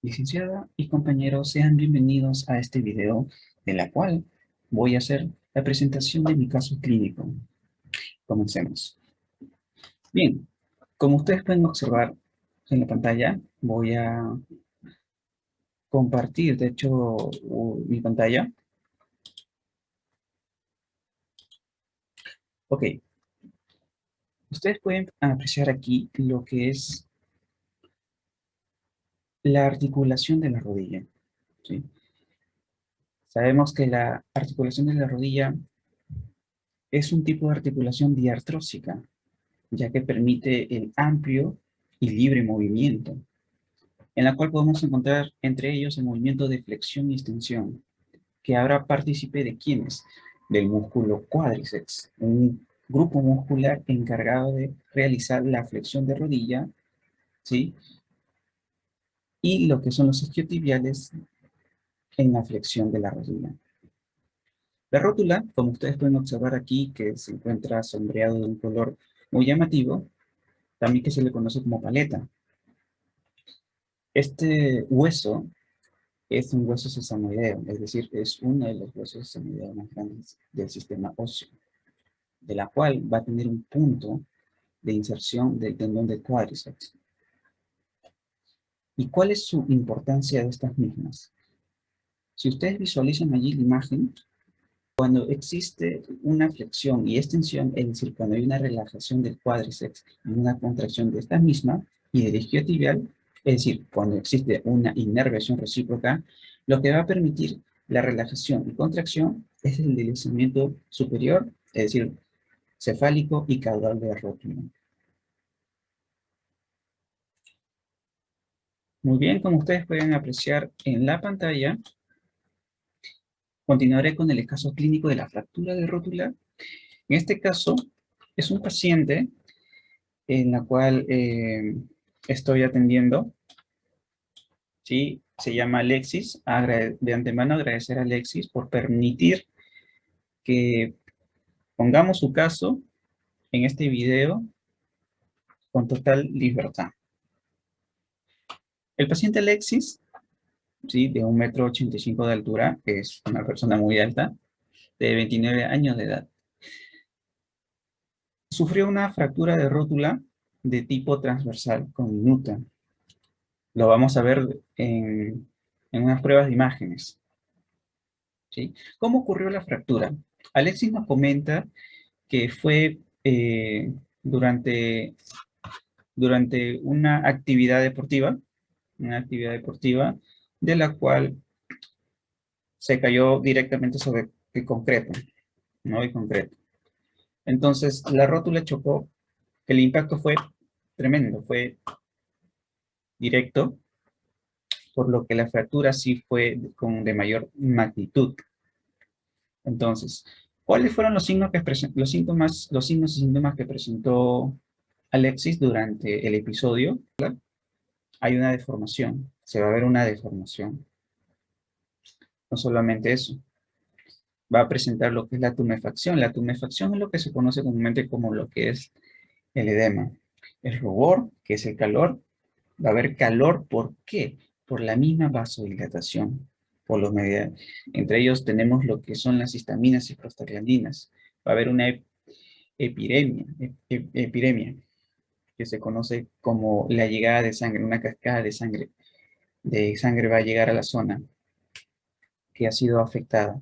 Licenciada y compañeros, sean bienvenidos a este video en la cual voy a hacer la presentación de mi caso clínico. Comencemos. Bien, como ustedes pueden observar en la pantalla, voy a compartir, de hecho, mi pantalla. Ok, ustedes pueden apreciar aquí lo que es la articulación de la rodilla, ¿sí? Sabemos que la articulación de la rodilla es un tipo de articulación diartrósica, ya que permite el amplio y libre movimiento, en la cual podemos encontrar entre ellos el movimiento de flexión y extensión, que habrá partícipe de quienes, del músculo cuádriceps, un grupo muscular encargado de realizar la flexión de rodilla, ¿sí? Y lo que son los isquiotibiales en la flexión de la rodilla. La rótula, como ustedes pueden observar aquí, que se encuentra sombreado de un color muy llamativo, también que se le conoce como paleta. Este hueso es un hueso sesamoideo, es decir, es uno de los huesos sesamoideos más grandes del sistema óseo, de la cual va a tener un punto de inserción del tendón de cuádriceps. ¿Y cuál es su importancia de estas mismas? Si ustedes visualizan allí la imagen, cuando existe una flexión y extensión, es decir, cuando hay una relajación del cuádriceps y una contracción de esta misma y del isquiotibial, es decir, cuando existe una inervación recíproca, lo que va a permitir la relajación y contracción es el deslizamiento superior, es decir, cefálico y caudal de rótula. Muy bien, como ustedes pueden apreciar en la pantalla, continuaré con el caso clínico de la fractura de rótula. En este caso, es un paciente en la cual estoy atendiendo, ¿sí? Se llama Alexis. De antemano agradecer a Alexis por permitir que pongamos su caso en este video con total libertad. El paciente Alexis, ¿sí? De 1,85 m de altura, que es una persona muy alta, de 29 años de edad. Sufrió una fractura de rótula de tipo transversal con minuta. Lo vamos a ver en unas pruebas de imágenes, ¿sí? ¿Cómo ocurrió la fractura? Alexis nos comenta que fue durante, durante una actividad deportiva de la cual se cayó directamente sobre el concreto, ¿no? El concreto. Entonces, la rótula chocó, el impacto fue tremendo, fue directo, por lo que la fractura sí fue de mayor magnitud. Entonces, ¿cuáles fueron los signos los signos y síntomas que presentó Alexis durante el episodio? Hay una deformación, se va a ver una deformación. No solamente eso, va a presentar lo que es la tumefacción. La tumefacción es lo que se conoce comúnmente como lo que es el edema. El rubor, que es el calor, va a haber calor, ¿por qué? Por la misma vasodilatación. Entre ellos tenemos lo que son las histaminas y prostaglandinas. Va a haber una epiremia, que se conoce como la llegada de sangre, una cascada de sangre va a llegar a la zona que ha sido afectada.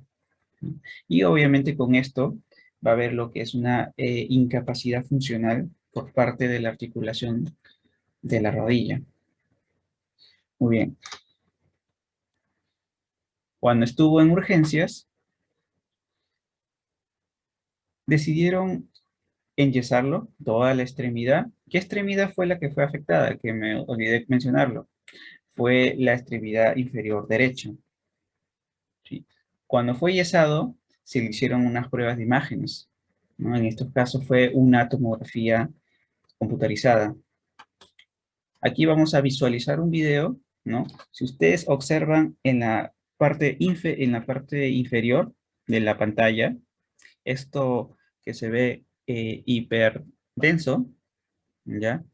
Y obviamente con esto va a haber lo que es una incapacidad funcional por parte de la articulación de la rodilla. Muy bien. Cuando estuvo en urgencias, decidieron enyesarlo, toda la extremidad. ¿Qué extremidad fue la que fue afectada? Que me olvidé mencionarlo. Fue la extremidad inferior derecha, ¿sí? Cuando fue yesado, se le hicieron unas pruebas de imágenes, ¿no? En estos casos fue una tomografía computarizada. Aquí vamos a visualizar un video, ¿no? Si ustedes observan en en la parte inferior de la pantalla, esto que se ve hiperdenso, ¿ya?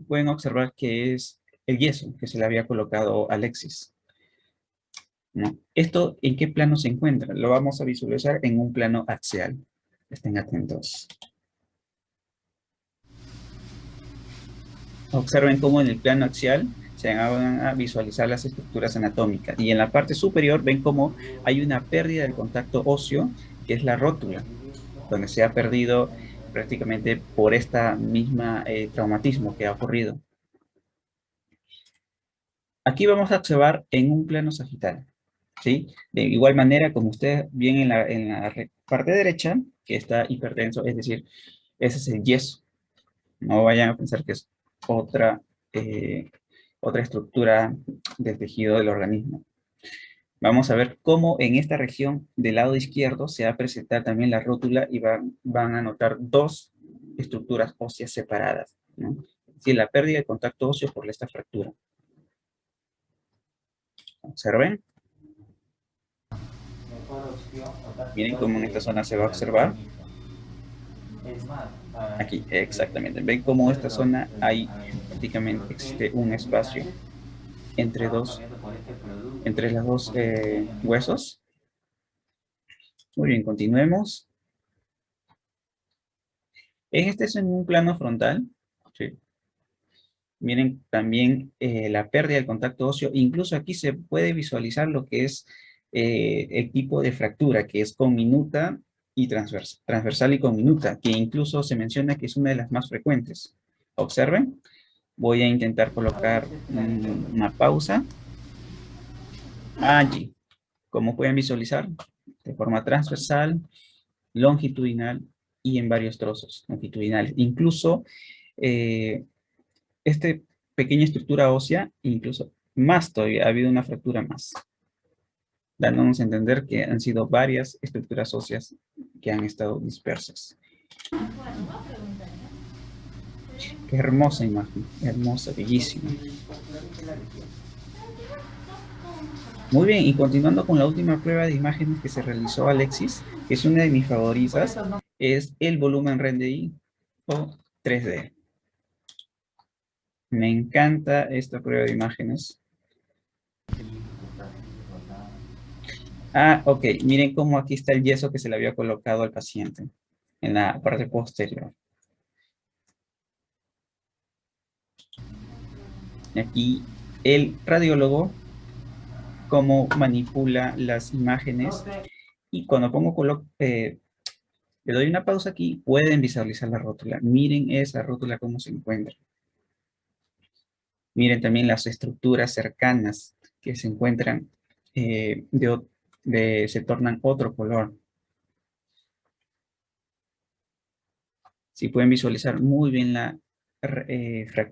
Pueden observar que es el yeso que se le había colocado a Alexis, ¿no? ¿Esto en qué plano se encuentra? Lo vamos a visualizar en un plano axial. Estén atentos. Observen cómo en el plano axial se van a visualizar las estructuras anatómicas. Y en la parte superior ven cómo hay una pérdida del contacto óseo, que es la rótula, donde se ha perdido prácticamente por esta misma traumatismo que ha ocurrido. Aquí vamos a observar en un plano sagital, ¿sí? De igual manera, como ustedes ven en la parte derecha, que está hipertenso, es decir, ese es el yeso. No vayan a pensar que es otra, otra estructura del tejido del organismo. Vamos a ver cómo en esta región del lado izquierdo se va a presentar también la rótula y van a notar dos estructuras óseas separadas, ¿no? Es decir, la pérdida de contacto óseo por esta fractura. Observen. Miren cómo en esta zona se va a observar. Aquí, exactamente. Ven cómo esta zona hay prácticamente existe un espacio entre entre los dos huesos. Muy bien, continuemos. Este es en un plano frontal. Sí. Miren también la pérdida del contacto óseo. Incluso aquí se puede visualizar lo que es el tipo de fractura, que es conminuta y transversal y conminuta, que incluso se menciona que es una de las más frecuentes. Observen. Voy a intentar colocar una pausa. Allí, como pueden visualizar, de forma transversal, longitudinal y en varios trozos longitudinales. Incluso esta pequeña estructura ósea, incluso más todavía, ha habido una fractura más, dándonos a entender que han sido varias estructuras óseas que han estado dispersas. Qué hermosa imagen, hermosa, bellísima. Muy bien, y continuando con la última prueba de imágenes que se realizó Alexis, que es una de mis favoritas, es el volumen RENDI o 3D. Me encanta esta prueba de imágenes. Ah, ok, miren cómo aquí está el yeso que se le había colocado al paciente en la parte posterior. Aquí el radiólogo cómo manipula las imágenes y cuando le doy una pausa aquí, pueden visualizar la rótula. Miren esa rótula cómo se encuentra. Miren también las estructuras cercanas que se encuentran, se tornan otro color. Si pueden visualizar muy bien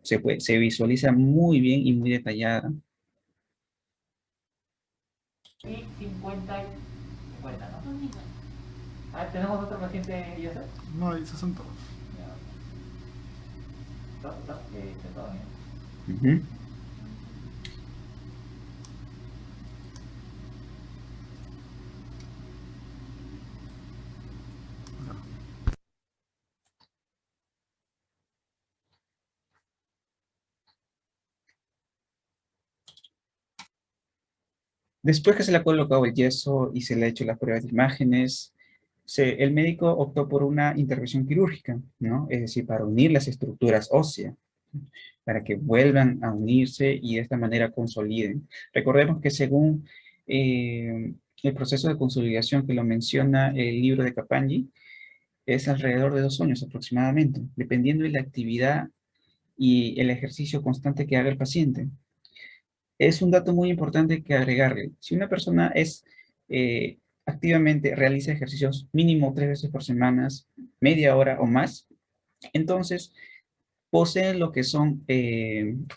se visualiza muy bien y muy detallada. Y 50 y 50, ¿no? Ah, ¿tenemos otro paciente, Joseph? No, esos son todos. Todo bien. Uh-huh. Después que se le ha colocado el yeso y se le ha hecho las pruebas de imágenes, el médico optó por una intervención quirúrgica, ¿no? Es decir, para unir las estructuras óseas, para que vuelvan a unirse y de esta manera consoliden. Recordemos que según el proceso de consolidación que lo menciona el libro de Kapanji, es alrededor de 2 años aproximadamente, dependiendo de la actividad y el ejercicio constante que haga el paciente. Es un dato muy importante que agregarle. Si una persona activamente realiza ejercicios mínimo 3 veces por semana, media hora o más, entonces poseen lo que son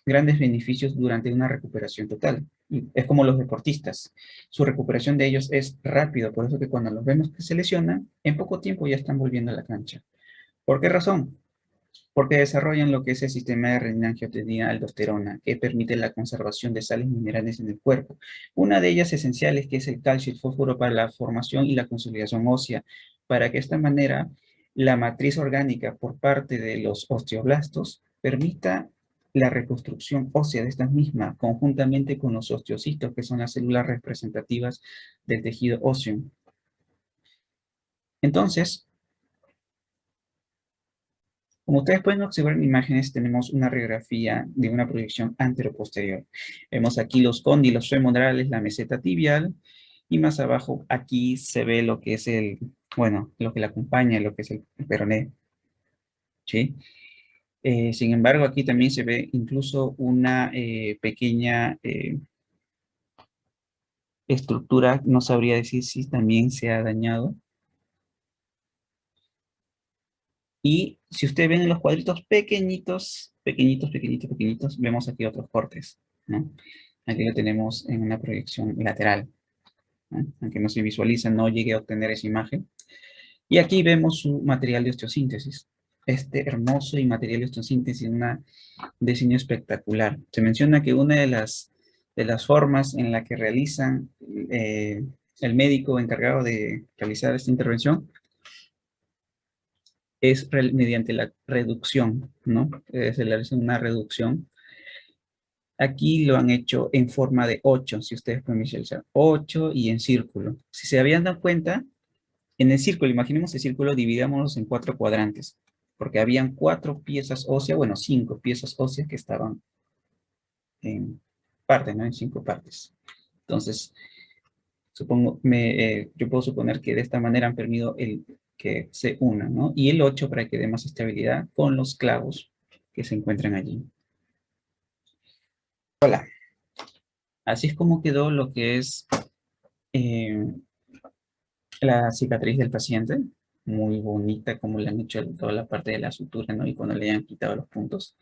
grandes beneficios durante una recuperación total. Y es como los deportistas. Su recuperación de ellos es rápido, por eso que cuando los vemos que se lesionan, en poco tiempo ya están volviendo a la cancha. ¿Por qué razón? Porque desarrollan lo que es el sistema de renina-angiotensina aldosterona, que permite la conservación de sales minerales en el cuerpo. Una de ellas esenciales, que es el calcio y el fósforo para la formación y la consolidación ósea, para que de esta manera la matriz orgánica por parte de los osteoblastos permita la reconstrucción ósea de estas mismas, conjuntamente con los osteocitos, que son las células representativas del tejido óseo. Entonces, como ustedes pueden observar en imágenes, tenemos una radiografía de una proyección antero-posterior. Vemos aquí los cóndilos femorales, la meseta tibial, y más abajo aquí se ve lo que es lo que le acompaña, lo que es el peroné. ¿Sí? Sin embargo, aquí también se ve incluso una pequeña estructura, no sabría decir si también se ha dañado. Y si ustedes ven en los cuadritos pequeñitos, pequeñitos, pequeñitos, pequeñitos, vemos aquí otros cortes, ¿no? Aquí lo tenemos en una proyección lateral, ¿no? Aunque no se visualiza, no llegué a obtener esa imagen. Y aquí vemos su material de osteosíntesis. Este hermoso y material de osteosíntesis, un diseño espectacular. Se menciona que una de las formas en la que realizan el médico encargado de realizar esta intervención es mediante la reducción, ¿no? Se le hace una reducción. Aquí lo han hecho en forma de 8, si ustedes pueden visualizar. 8 y en círculo. Si se habían dado cuenta, en el círculo, imaginemos el círculo, dividámoslo en 4 cuadrantes, porque habían 4 piezas óseas, bueno, 5 piezas óseas que estaban en partes, ¿no? En 5 partes. Entonces, yo puedo suponer que de esta manera han permitido que se unan, ¿no? Y el 8 para que dé más estabilidad con los clavos que se encuentran allí. Hola. Así es como quedó lo que es eh, la cicatriz del paciente. Muy bonita como le han hecho toda la parte de la sutura, ¿no? Y cuando le han quitado los puntos.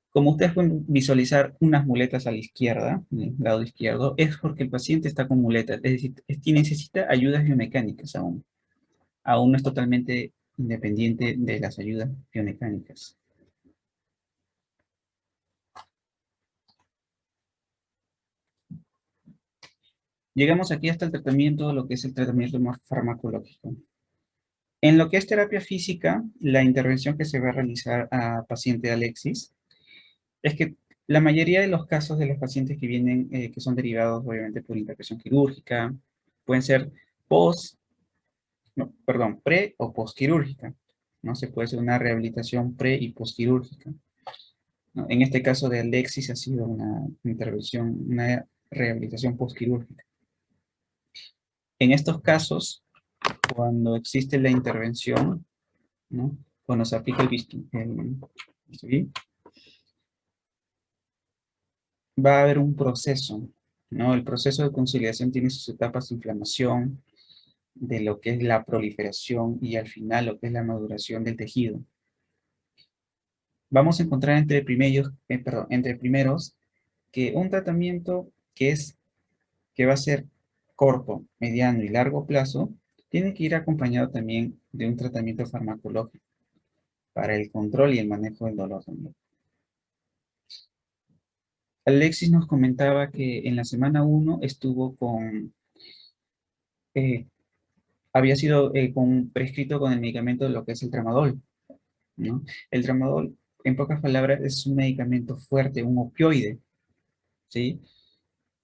Como ustedes pueden visualizar unas muletas a la izquierda, en el lado izquierdo, es porque el paciente está con muletas, es decir, necesita ayudas biomecánicas aún. Aún no es totalmente independiente de las ayudas biomecánicas. Llegamos aquí hasta el tratamiento, lo que es el tratamiento más farmacológico. En lo que es terapia física, la intervención que se va a realizar a paciente Alexis es que la mayoría de los casos de los pacientes que vienen, que son derivados obviamente por intervención quirúrgica, pueden ser pre o postquirúrgica, ¿no? Se puede hacer una rehabilitación pre y postquirúrgica, ¿no? En este caso de Alexis ha sido una intervención, una rehabilitación postquirúrgica. En estos casos, cuando existe la intervención, ¿no? Cuando se aplica ¿sí? Va a haber un proceso, ¿no? El proceso de conciliación tiene sus etapas de inflamación, de lo que es la proliferación y al final lo que es la maduración del tejido. Vamos a encontrar entre primeros que un tratamiento que va a ser corto, mediano y largo plazo, tiene que ir acompañado también de un tratamiento farmacológico para el control y el manejo del dolor también. Alexis nos comentaba que en la semana 1 estuvo eh, había sido prescrito con el medicamento lo que es el tramadol, ¿no? El tramadol, en pocas palabras, es un medicamento fuerte, un opioide, ¿sí?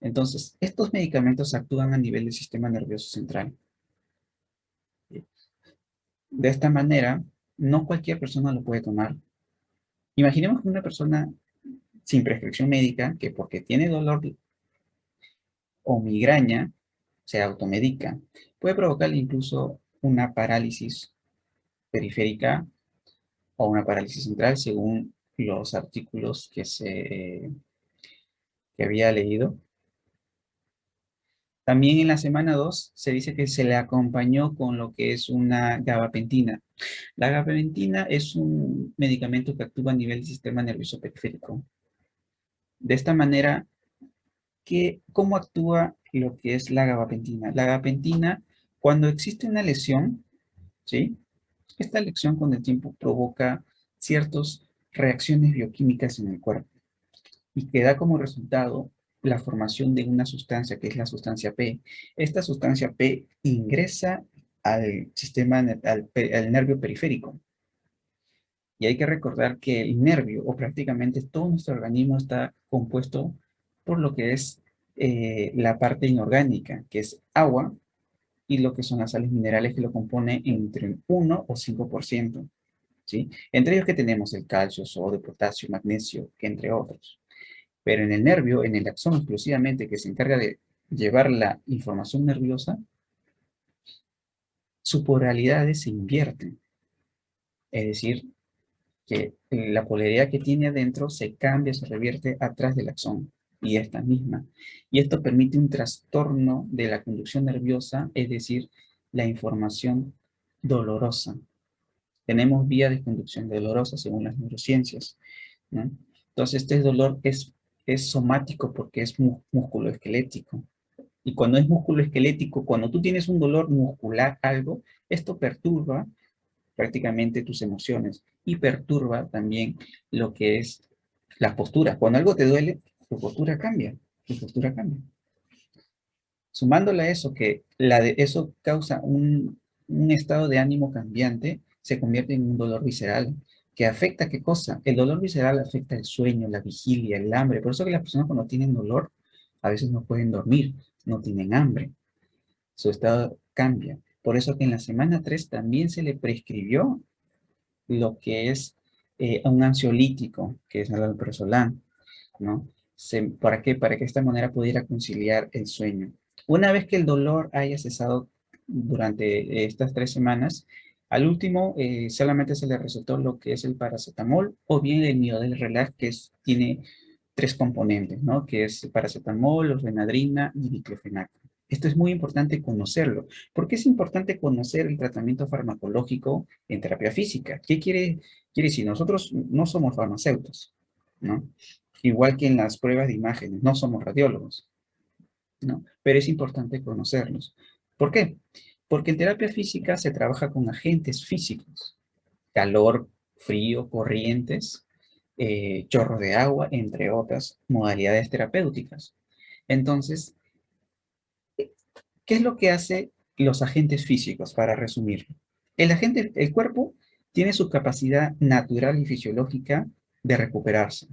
Entonces, estos medicamentos actúan a nivel del sistema nervioso central. ¿Sí? De esta manera, no cualquier persona lo puede tomar. Imaginemos que una persona sin prescripción médica, que porque tiene dolor o migraña, se automedica, puede provocarle incluso una parálisis periférica o una parálisis central, según los artículos que había leído. También en la semana 2 se dice que se le acompañó con lo que es una gabapentina. La gabapentina es un medicamento que actúa a nivel del sistema nervioso periférico. De esta manera, ¿cómo actúa lo que es la gabapentina? La gabapentina, cuando existe una lesión, ¿sí? Esta lesión con el tiempo provoca ciertas reacciones bioquímicas en el cuerpo y que da como resultado la formación de una sustancia que es la sustancia P. Esta sustancia P ingresa al sistema, al nervio periférico. Y hay que recordar que el nervio, o prácticamente todo nuestro organismo, está compuesto por lo que es la parte inorgánica, que es agua, y lo que son las sales minerales que lo componen entre un 1 o 5%. ¿Sí? Entre ellos que tenemos el calcio, sodio, potasio, magnesio, entre otros. Pero en el nervio, en el axón exclusivamente, que se encarga de llevar la información nerviosa, sus polaridades se invierten. Es decir, que la polaridad que tiene adentro se cambia, se revierte atrás del axón y esta misma. Y esto permite un trastorno de la conducción nerviosa, es decir, la información dolorosa. Tenemos vía de conducción dolorosa según las neurociencias, ¿no? Entonces, este dolor es somático porque es músculo esquelético. Y cuando es músculo esquelético, cuando tú tienes un dolor muscular, algo, esto perturba prácticamente tus emociones y perturba también lo que es la postura. Cuando algo te duele, tu postura cambia, tu postura cambia. Sumándole a eso, que eso causa un estado de ánimo cambiante, se convierte en un dolor visceral, que afecta ¿qué cosa? El dolor visceral afecta el sueño, la vigilia, el hambre. Por eso que las personas cuando tienen dolor, a veces no pueden dormir, no tienen hambre. Su estado cambia. Por eso que en la semana 3 también se le prescribió lo que es un ansiolítico, que es el alprazolam, ¿no? ¿Para qué? Para que de esta manera pudiera conciliar el sueño. Una vez que el dolor haya cesado durante estas 3 semanas, al último solamente se le recetó lo que es el paracetamol o bien el Niodel Relax, que tiene 3 componentes, ¿no? Que es paracetamol, orfenadrina y diclofenac. Esto es muy importante conocerlo. ¿Por qué es importante conocer el tratamiento farmacológico en terapia física? ¿Qué quiere decir? Nosotros no somos farmacéuticos, ¿no? Igual que en las pruebas de imágenes, no somos radiólogos, ¿no? Pero es importante conocerlos. ¿Por qué? Porque en terapia física se trabaja con agentes físicos, calor, frío, corrientes, chorro de agua, entre otras modalidades terapéuticas. Entonces, ¿qué es lo que hace los agentes físicos, para resumirlo? El cuerpo tiene su capacidad natural y fisiológica de recuperarse,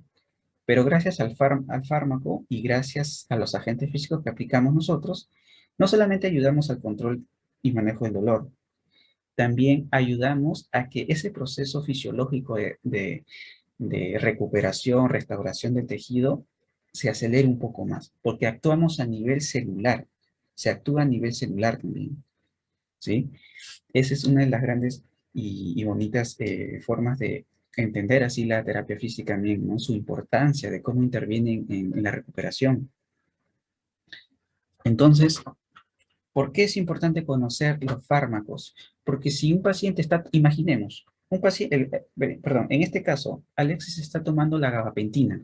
pero gracias al fármaco y gracias a los agentes físicos que aplicamos nosotros, no solamente ayudamos al control y manejo del dolor, también ayudamos a que ese proceso fisiológico de recuperación, restauración del tejido, se acelere un poco más, porque actuamos a nivel celular, se actúa a nivel celular también, ¿sí? Esa es una de las grandes y bonitas formas de entender así la terapia física también, ¿no? Su importancia de cómo interviene en la recuperación. Entonces, ¿por qué es importante conocer los fármacos? Porque si un paciente está, imaginemos, un paciente, perdón, en este caso, Alexis está tomando la gabapentina,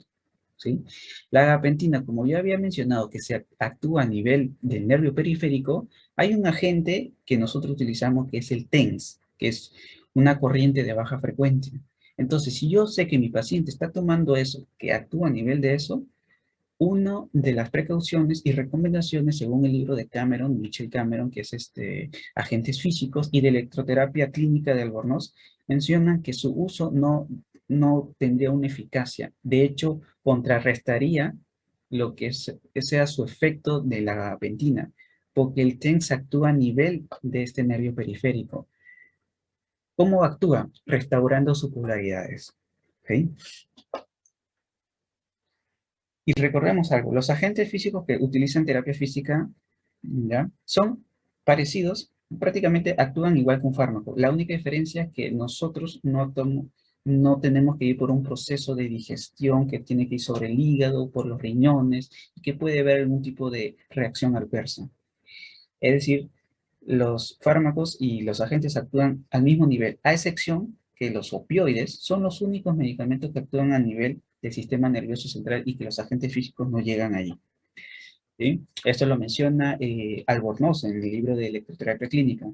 ¿sí? La gabapentina, como ya había mencionado, que se actúa a nivel del nervio periférico, hay un agente que nosotros utilizamos que es el TENS, que es una corriente de baja frecuencia. Entonces, si yo sé que mi paciente está tomando eso, que actúa a nivel de eso, una de las precauciones y recomendaciones, según el libro de Cameron, Michel Cameron, que es Agentes Físicos y de Electroterapia Clínica de Albornoz, mencionan que su uso no tendría una eficacia. De hecho, contrarrestaría lo que sea su efecto de la gabapentina, porque el TENS actúa a nivel de este nervio periférico. ¿Cómo actúa? Restaurando sus polaridades. ¿Okay? Y recordemos algo, los agentes físicos que utilizan terapia física, ¿ya? Son parecidos, prácticamente actúan igual que un fármaco. La única diferencia es que nosotros no tenemos que ir por un proceso de digestión que tiene que ir sobre el hígado, por los riñones, y que puede haber algún tipo de reacción adversa. Es decir, los fármacos y los agentes actúan al mismo nivel, a excepción que los opioides son los únicos medicamentos que actúan a nivel del sistema nervioso central y que los agentes físicos no llegan allí. ¿Sí? Esto lo menciona Albornoz en el libro de Electroterapia Clínica.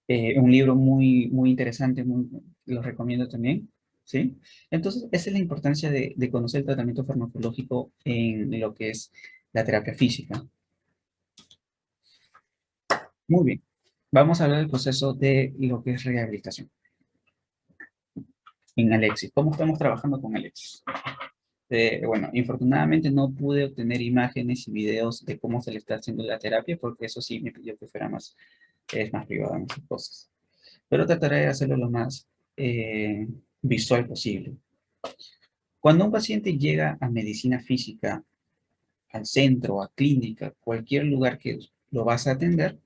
Un libro muy interesante, lo recomiendo también. ¿Sí? Entonces, esa es la importancia de conocer el tratamiento farmacológico en lo que es la terapia física. Muy bien. Vamos a hablar del proceso de lo que es rehabilitación. en Alexis. ¿Cómo estamos trabajando con Alexis? Bueno, infortunadamente no pude obtener imágenes y videos de cómo se le está haciendo la terapia, porque eso sí me pidió que fuera más, es más privado en esas cosas. Pero trataré de hacerlo lo más visual posible. Cuando un paciente llega a medicina física, al centro, a clínica, cualquier lugar que lo vas a atender,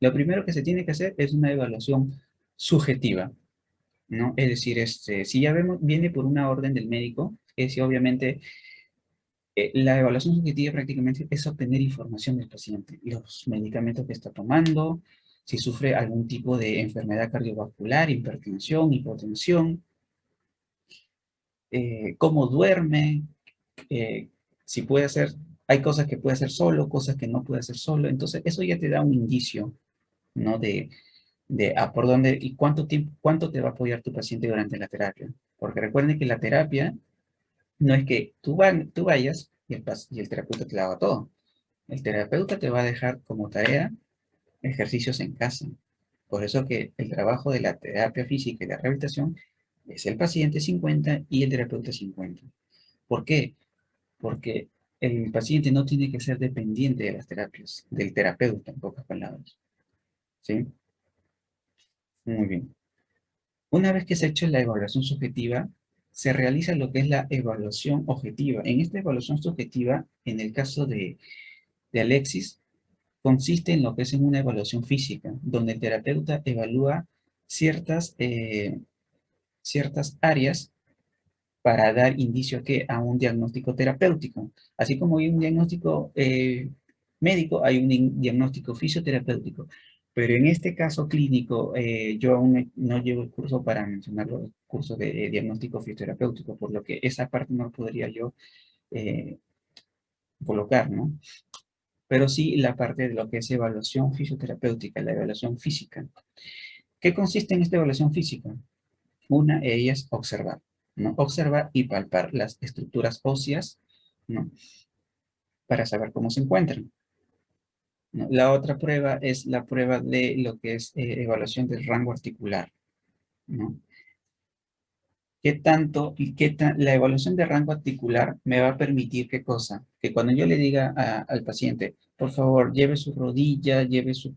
lo primero que se tiene que hacer es una evaluación subjetiva, ¿no? Es decir, si ya vemos, viene por una orden del médico, es decir, obviamente la evaluación subjetiva prácticamente es obtener información del paciente, los medicamentos que está tomando, si sufre algún tipo de enfermedad cardiovascular, hipertensión, hipotensión, cómo duerme, eh, si puede hacer, hay cosas que puede hacer solo, cosas que no puede hacer solo, entonces eso ya te da un indicio, ¿no? De por dónde y cuánto tiempo, cuánto te va a apoyar tu paciente durante la terapia. Porque recuerden que la terapia no es que tú vayas y el terapeuta te lo haga todo. El terapeuta te va a dejar como tarea ejercicios en casa. Por eso que el trabajo de la terapia física y la rehabilitación es el paciente 50 y el terapeuta 50. ¿Por qué? Porque el paciente no tiene que ser dependiente de las terapias, del terapeuta, en pocas palabras. ¿Sí? Muy bien. Una vez que se ha hecho la evaluación subjetiva, se realiza lo que es la evaluación objetiva. En esta evaluación subjetiva, en el caso de Alexis, consiste en lo que es en una evaluación física, donde el terapeuta evalúa ciertas áreas para dar indicio a un diagnóstico terapéutico. Así como hay un diagnóstico médico, hay un diagnóstico fisioterapéutico. Pero en este caso clínico, yo aún no llevo el curso para mencionar los cursos de diagnóstico fisioterapéutico, por lo que esa parte no podría yo eh, colocar, ¿no? Pero sí la parte de lo que es evaluación fisioterapéutica, la evaluación física. ¿Qué consiste en esta evaluación física? Una de ellas, observar, ¿no? Observar y palpar las estructuras óseas, ¿no? Para saber cómo se encuentran, ¿no? La otra prueba es la prueba de lo que es evaluación del rango articular, ¿no? ¿Qué tanto y la evaluación de rango articular me va a permitir qué cosa? Que cuando yo le diga al paciente, por favor, lleve su rodilla, lleve su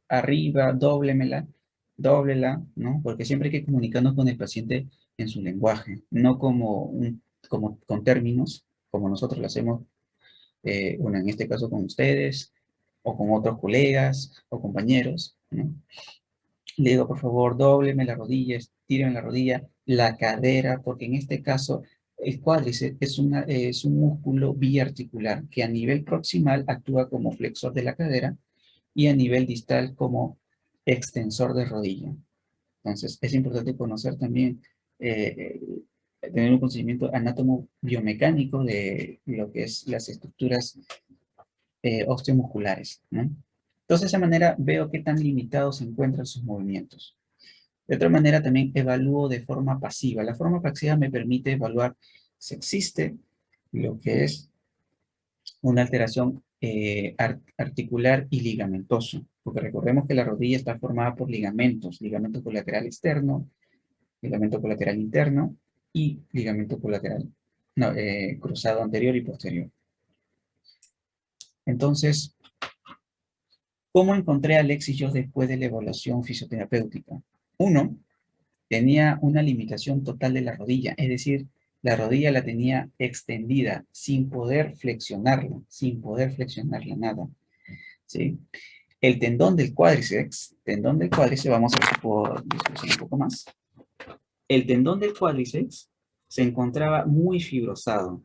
arriba, dóblela, ¿no? Porque siempre hay que comunicarnos con el paciente en su lenguaje, no como con términos, como nosotros lo hacemos, bueno, en este caso con ustedes, o con otros colegas o compañeros, ¿no? Le digo, por favor, dóbleme la rodilla, estíreme la rodilla, la cadera, porque en este caso el cuádriceps es un músculo biarticular que a nivel proximal actúa como flexor de la cadera y a nivel distal como extensor de rodilla. Entonces, es importante conocer también, eh, tener un conocimiento anátomo-biomecánico de lo que es las estructuras osteomusculares, ¿no? Entonces, de esa manera veo qué tan limitados se encuentran sus movimientos. De otra manera, también evalúo de forma pasiva. La forma pasiva me permite evaluar si existe lo que es una alteración articular y ligamentoso, porque recordemos que la rodilla está formada por ligamentos, ligamento colateral externo, ligamento colateral interno y ligamento colateral no, cruzado anterior y posterior. Entonces, ¿cómo encontré a Alexis yo después de la evaluación fisioterapéutica? Uno, tenía una limitación total de la rodilla, es decir, la rodilla la tenía extendida, sin poder flexionarla nada, ¿sí? El tendón del cuádriceps, vamos a ver si puedo discutir un poco más. El tendón del cuádriceps se encontraba muy fibrosado.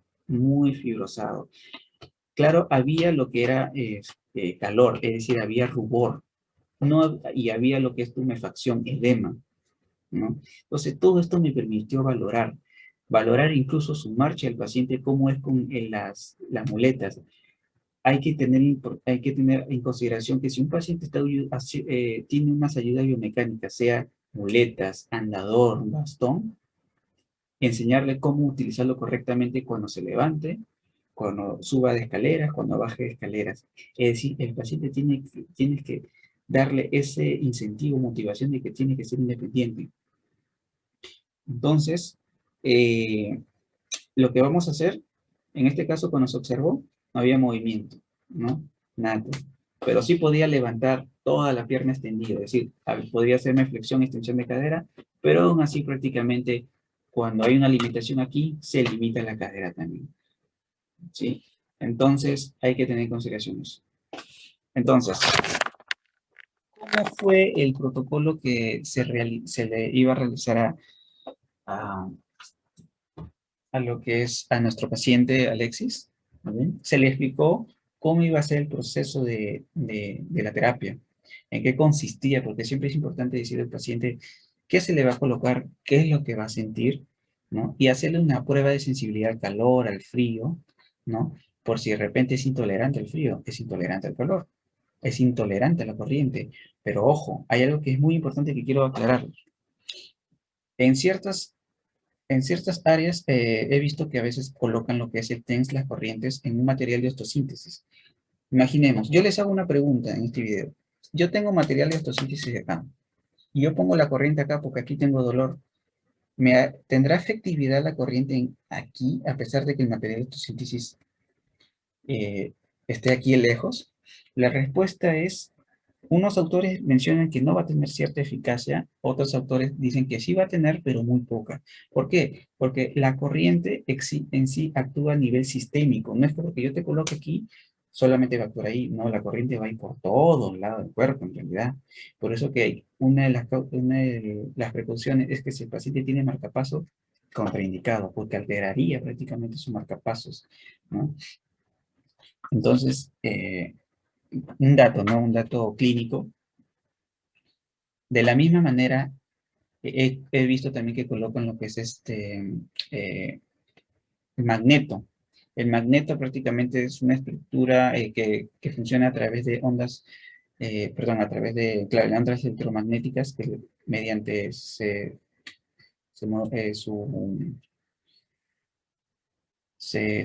Claro, había lo que era calor, es decir, había rubor, no, y había lo que es tumefacción, edema, ¿no? Entonces, todo esto me permitió valorar incluso su marcha del paciente, cómo es con las muletas. Hay que tener en consideración que si un paciente tiene unas ayudas biomecánicas, sea muletas, andador, bastón, enseñarle cómo utilizarlo correctamente cuando se levante, cuando suba de escaleras, cuando baje de escaleras. Es decir, el paciente tiene que darle ese incentivo, motivación de que tiene que ser independiente. Entonces, lo que vamos a hacer, en este caso cuando se observó, no había movimiento, ¿no? Nada. Pero sí podía levantar toda la pierna extendida, es decir, podría hacerme flexión y extensión de cadera, pero aún así prácticamente cuando hay una limitación aquí, se limita la cadera también, ¿sí? Entonces hay que tener en consideración eso. Entonces, ¿cómo fue el protocolo que se le iba a realizar a, a lo que es a nuestro paciente Alexis? ¿Vale? Se le explicó cómo iba a ser el proceso de la terapia, en qué consistía, porque siempre es importante decirle al paciente qué se le va a colocar, qué es lo que va a sentir, ¿no? Y hacerle una prueba de sensibilidad al calor, al frío, ¿no? Por si de repente es intolerante al frío, es intolerante al calor, es intolerante a la corriente. Pero ojo, hay algo que es muy importante que quiero aclarar. En ciertas áreas he visto que a veces colocan lo que es el TENS, las corrientes, en un material de osteosíntesis. Imaginemos, yo les hago una pregunta en este video. Yo tengo material de osteosíntesis acá, y yo pongo la corriente acá porque aquí tengo dolor. ¿Tendrá efectividad la corriente aquí, a pesar de que el material de osteosíntesis esté aquí lejos? La respuesta es, unos autores mencionan que no va a tener cierta eficacia, otros autores dicen que sí va a tener, pero muy poca. ¿Por qué? Porque la corriente en sí actúa a nivel sistémico. No es que porque yo te coloque aquí, solamente va a actuar ahí. No, la corriente va a ir por todos lados del cuerpo, en realidad. Por eso que una de las precauciones es que si el paciente tiene marcapaso, contraindicado, porque alteraría prácticamente su marcapasos, ¿no? Entonces, un dato, ¿no? Un dato clínico. De la misma manera, he visto también que colocan lo que es eh, el magneto. El magneto prácticamente es una estructura que funciona a través de ondas, perdón, a través de, claro, ondas electromagnéticas que mediante se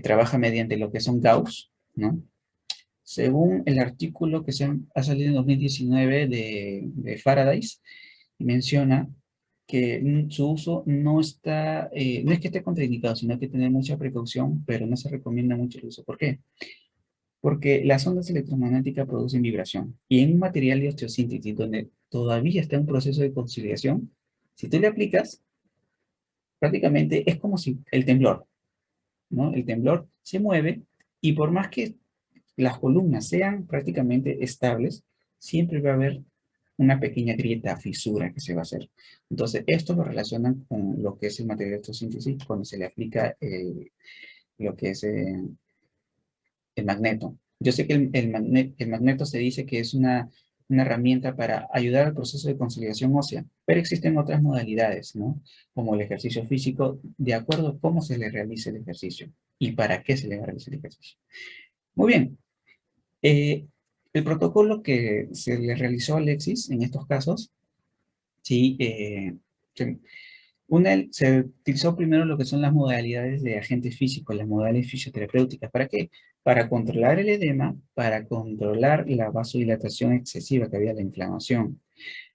trabaja mediante lo que son Gauss, ¿no? Según el artículo que ha salido en 2019 de Faraday, menciona que su uso no está, no es que esté contraindicado, sino que tener mucha precaución, pero no se recomienda mucho el uso. ¿Por qué? Porque las ondas electromagnéticas producen vibración. Y en un material de osteosíntesis donde todavía está en un proceso de conciliación, si tú le aplicas, prácticamente es como si el temblor, ¿no? El temblor se mueve y por más que las columnas sean prácticamente estables, siempre va a haber una pequeña grieta, fisura que se va a hacer. Entonces, esto lo relacionan con lo que es el material de osteosíntesis cuando se le aplica lo que es el magneto. Yo sé que el magneto se dice que es una herramienta para ayudar al proceso de conciliación ósea, pero existen otras modalidades, ¿no? Como el ejercicio físico, de acuerdo a cómo se le realice el ejercicio y para qué se le va a realizar el ejercicio. Muy bien. Eh, el protocolo que se le realizó a Alexis en estos casos, sí, se utilizó primero lo que son las modalidades de agentes físicos, las modalidades fisioterapéuticas. ¿Para qué? Para controlar el edema, para controlar la vasodilatación excesiva que había, la inflamación.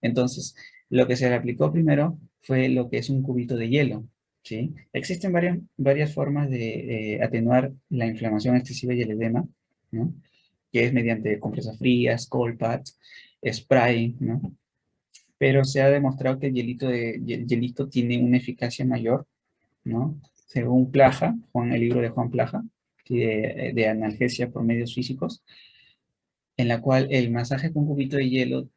Entonces, lo que se le aplicó primero fue lo que es un cubito de hielo, ¿sí? Existen varias formas de atenuar la inflamación excesiva y el edema, ¿no? Que es mediante compresas frías, cold pads, spray, ¿no? Pero se ha demostrado que el hielito tiene una eficacia mayor, ¿no? Según Plaja, el libro de Juan Plaja, de analgesia por medios físicos, en la cual el masaje con cubito de hielo,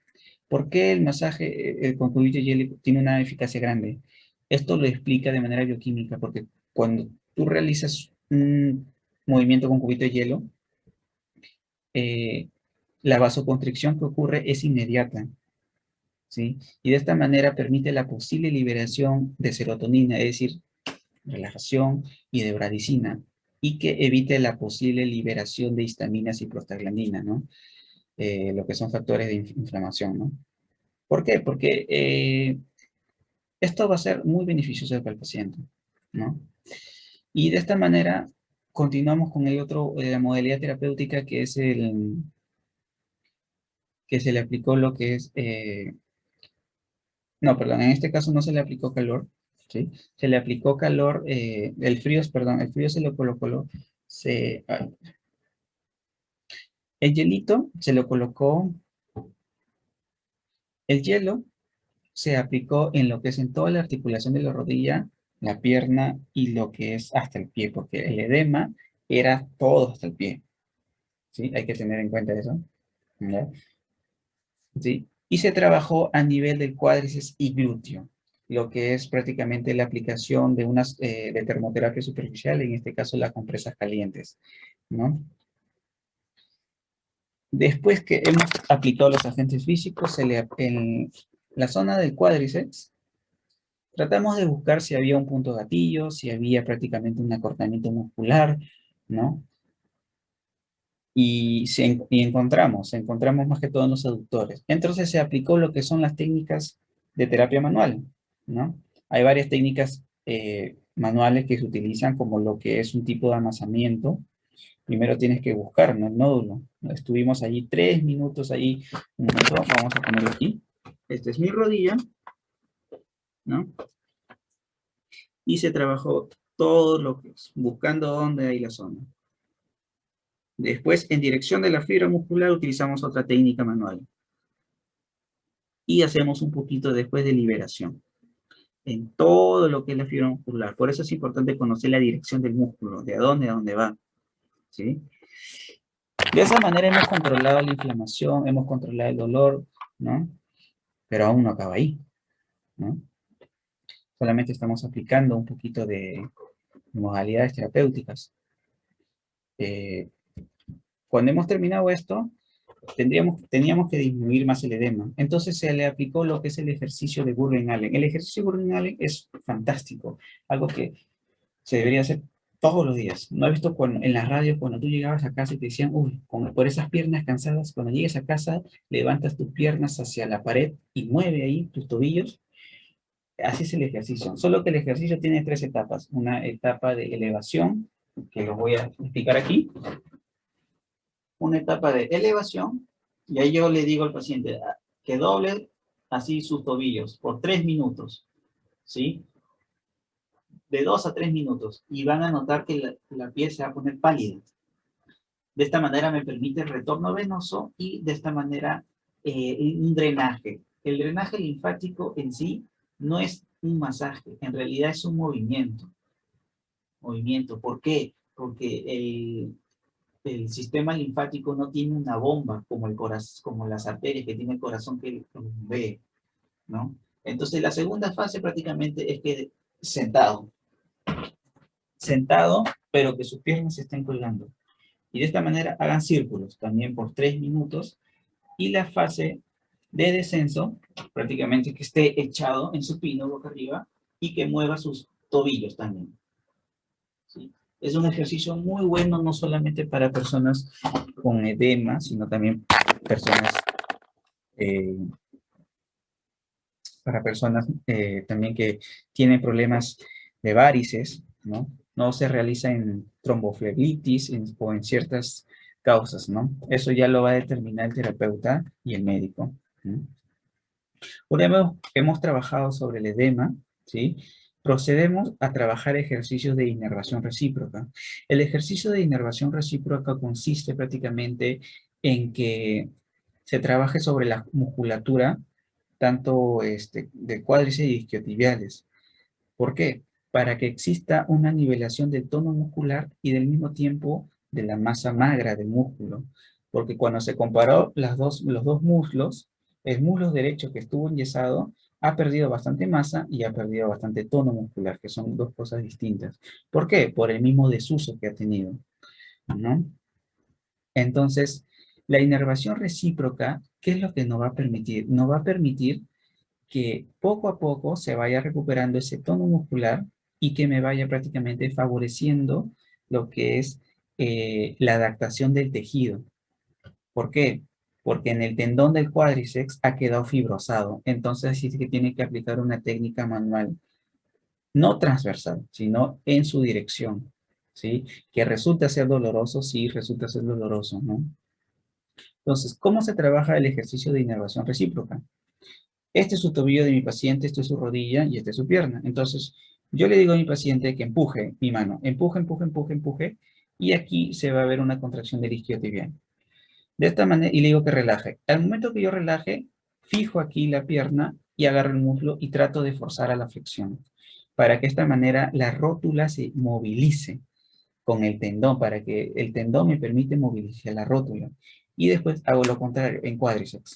¿por qué el masaje con cubito de hielo tiene una eficacia grande? Esto lo explica de manera bioquímica, porque cuando tú realizas un movimiento con cubito de hielo, eh, la vasoconstricción que ocurre es inmediata, ¿sí? Y de esta manera permite la posible liberación de serotonina, es decir, relajación y de bradicina, y que evite la posible liberación de histaminas y prostaglandina, ¿no? Lo que son factores de inflamación, ¿no? ¿Por qué? Porque esto va a ser muy beneficioso para el paciente, ¿no? Y de esta manera continuamos con la modalidad terapéutica que se le aplicó lo que es, no, perdón, en este caso no se le aplicó calor, ¿sí? Se le aplicó calor, el frío se lo colocó, el hielito se lo colocó, el hielo se aplicó en lo que es en toda la articulación de la rodilla, la pierna y lo que es hasta el pie, porque el edema era todo hasta el pie, ¿sí? Hay que tener en cuenta eso, ¿ya? ¿Sí? Y se trabajó a nivel del cuádriceps y glúteo, lo que es prácticamente la aplicación de unas de termoterapia superficial, en este caso las compresas calientes, ¿no? Después que hemos aplicado los agentes físicos, en la zona del cuádriceps, tratamos de buscar si había un punto gatillo, si había prácticamente un acortamiento muscular, ¿no? Y encontramos más que todo en los aductores. Entonces se aplicó lo que son las técnicas de terapia manual, ¿no? Hay varias técnicas manuales que se utilizan como lo que es un tipo de amasamiento. Primero tienes que buscar, ¿no? El nódulo. Estuvimos allí 3 minutos, ahí, un momento, vamos a ponerlo aquí. Esta es mi rodilla, ¿no? Y se trabajó todo lo que es, buscando dónde hay la zona. Después, en dirección de la fibra muscular, utilizamos otra técnica manual. Y hacemos un poquito después de liberación en todo lo que es la fibra muscular. Por eso es importante conocer la dirección del músculo, de a dónde va, ¿sí? De esa manera hemos controlado la inflamación, hemos controlado el dolor, ¿no? Pero aún no acaba ahí, ¿no? Solamente estamos aplicando un poquito de modalidades terapéuticas. Cuando hemos terminado esto, teníamos que disminuir más el edema. Entonces se le aplicó lo que es el ejercicio de Burden-Allen. El ejercicio de Burden-Allen es fantástico, algo que se debería hacer todos los días. ¿No has visto en las radios cuando tú llegabas a casa y te decían, uy, por esas piernas cansadas, cuando llegues a casa, levantas tus piernas hacia la pared y mueve ahí tus tobillos? Así es el ejercicio. Solo que el ejercicio tiene 3 etapas. Una etapa de elevación, que lo voy a explicar aquí. Una etapa de elevación, y ahí yo le digo al paciente que doble así sus tobillos por 3 minutos, ¿sí? De 2 a 3 minutos, y van a notar que la piel se va a poner pálida. De esta manera me permite el retorno venoso y de esta manera un drenaje. El drenaje linfático en sí no es un masaje, en realidad es un movimiento. Movimiento. ¿Por qué? Porque el sistema linfático no tiene una bomba como el corazón, como las arterias que tiene el corazón que ve, ¿no? Entonces la segunda fase prácticamente es que sentado, pero que sus piernas se estén colgando. Y de esta manera hagan círculos también por 3 minutos. Y la fase de descenso, prácticamente que esté echado en supino boca arriba y que mueva sus tobillos también. ¿Sí? Es un ejercicio muy bueno, no solamente para personas con edema, sino también personas, eh, para personas también que tienen problemas de varices, ¿no? No se realiza en tromboflebitis o en ciertas causas, ¿no? Eso ya lo va a determinar el terapeuta y el médico, ¿no? Una vez hemos trabajado sobre el edema, ¿sí? Procedemos a trabajar ejercicios de inervación recíproca. El ejercicio de inervación recíproca consiste prácticamente en que se trabaje sobre la musculatura, tanto de cuádriceps y isquiotibiales. ¿Por qué? Para que exista una nivelación del tono muscular y del mismo tiempo de la masa magra del músculo. Porque cuando se comparó los dos muslos, el muslo derecho que estuvo enyesado ha perdido bastante masa y ha perdido bastante tono muscular, que son dos cosas distintas. ¿Por qué? Por el mismo desuso que ha tenido, ¿no? Entonces, la inervación recíproca, ¿qué es lo que nos va a permitir? Nos va a permitir que poco a poco se vaya recuperando ese tono muscular y que me vaya prácticamente favoreciendo lo que es la adaptación del tejido. ¿Por qué? Porque en el tendón del cuádriceps ha quedado fibrosado. Entonces, así es que tiene que aplicar una técnica manual, no transversal, sino en su dirección, ¿sí? Que resulta ser doloroso, sí, resulta ser doloroso, ¿no? Entonces, ¿cómo se trabaja el ejercicio de inervación recíproca? Este es su tobillo de mi paciente, esto es su rodilla y esta es su pierna. Entonces, yo le digo a mi paciente que empuje mi mano. Empuje, empuje, empuje, empuje. Y aquí se va a ver una contracción del isquiotibial. De esta manera, y le digo que relaje. Al momento que yo relaje, fijo aquí la pierna y agarro el muslo y trato de forzar a la flexión. Para que de esta manera la rótula se movilice con el tendón, para que el tendón me permite movilizar la rótula. Y después hago lo contrario, en cuádriceps,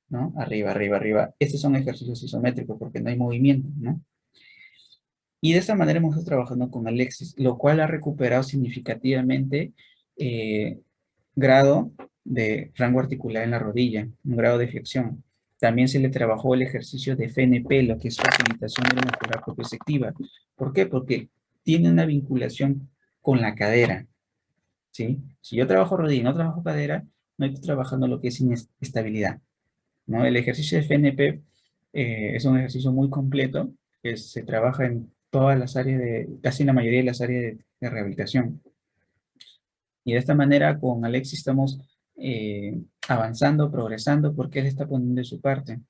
¿no? Arriba, arriba, arriba. Estos son ejercicios isométricos porque no hay movimiento, ¿no? Y de esta manera hemos estado trabajando con Alexis, lo cual ha recuperado significativamente eh, grado de rango articular en la rodilla, un grado de flexión. También se le trabajó el ejercicio de FNP, lo que es facilitación de la muscular proprioceptiva. ¿Por qué? Porque tiene una vinculación con la cadera, ¿sí? Si yo trabajo rodilla y no trabajo cadera, no estoy trabajando lo que es inestabilidad, ¿no? El ejercicio de FNP es un ejercicio muy completo que se trabaja en todas las áreas casi en la mayoría de las áreas de rehabilitación. Y de esta manera con Alexis estamos avanzando, progresando, porque él está poniendo de su parte,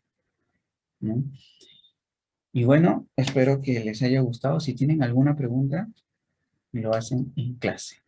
¿no? Y bueno, espero que les haya gustado. Si tienen alguna pregunta, me lo hacen en clase.